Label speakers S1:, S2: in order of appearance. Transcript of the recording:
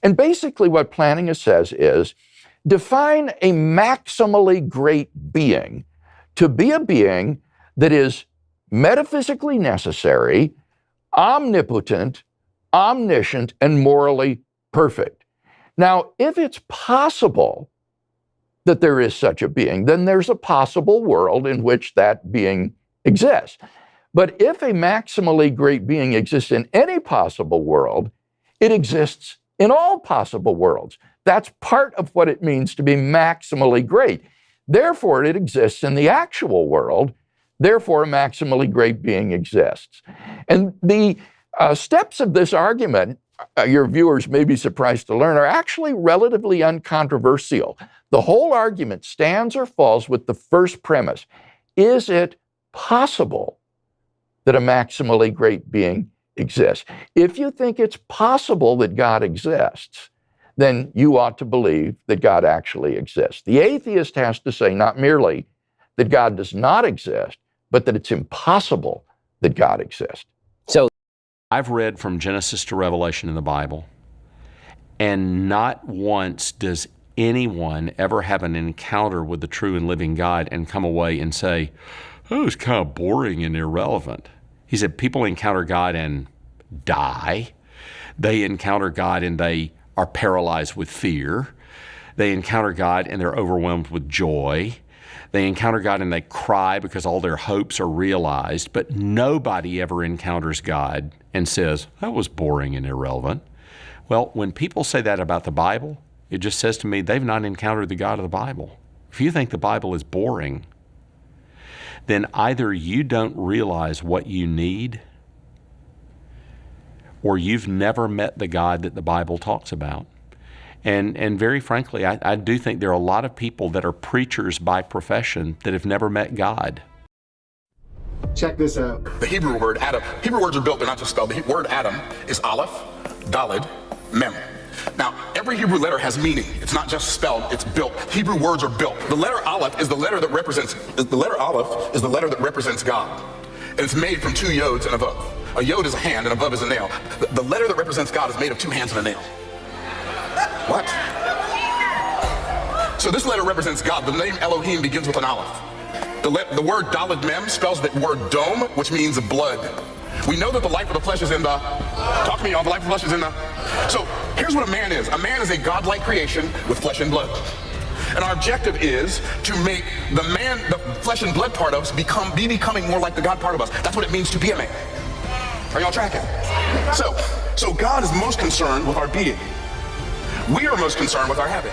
S1: And basically what Plantinga says is, define a maximally great being to be a being that is metaphysically necessary, omnipotent, omniscient, and morally perfect. Now, if it's possible that there is such a being, then there's a possible world in which that being exists. But if a maximally great being exists in any possible world, it exists in all possible worlds. That's part of what it means to be maximally great. Therefore, it exists in the actual world. Therefore, a maximally great being exists. And the steps of this argument, your viewers may be surprised to learn, are actually relatively uncontroversial. The whole argument stands or falls with the first premise. Is it possible that a maximally great being exists? If you think it's possible that God exists, then you ought to believe that God actually exists. The atheist has to say not merely that God does not exist, but that it's impossible that God exists.
S2: So I've read from Genesis to Revelation in the Bible, and not once does anyone ever have an encounter with the true and living God and come away and say, oh, it's kind of boring and irrelevant. He said people encounter God and die. They encounter God and they are paralyzed with fear. They encounter God and they're overwhelmed with joy. They encounter God and they cry because all their hopes are realized. But nobody ever encounters God and says, that was boring and irrelevant. Well, when people say that about the Bible, it just says to me they've not encountered the God of the Bible. If you think the Bible is boring, then either you don't realize what you need, or you've never met the God that the Bible talks about. And very frankly, I do think there are a lot of people that are preachers by profession that have never met God.
S3: Check this out.
S4: The Hebrew word Adam, Hebrew words are built, they're not just spelled. The word Adam is Aleph, Daled, Mem. Now, every Hebrew letter has meaning. It's not just spelled, it's built. Hebrew words are built. The letter Aleph is the letter that represents, God. And it's made from two yods and a vav. A yod is a hand and a vav is a nail. The letter that represents God is made of two hands and a nail. What? So this letter represents God. The name Elohim begins with an Aleph. The word Daled Mem spells the word dome, which means blood. We know that the life of the flesh is in the, talk to me, y'all, the life of the flesh is in the, so here's what a man is. A man is a godlike creation with flesh and blood. And our objective is to make the man, the flesh and blood part of us becoming more like the God part of us. That's what it means to be a man. Are y'all tracking? So God is most concerned with our being. We are most concerned with our habit.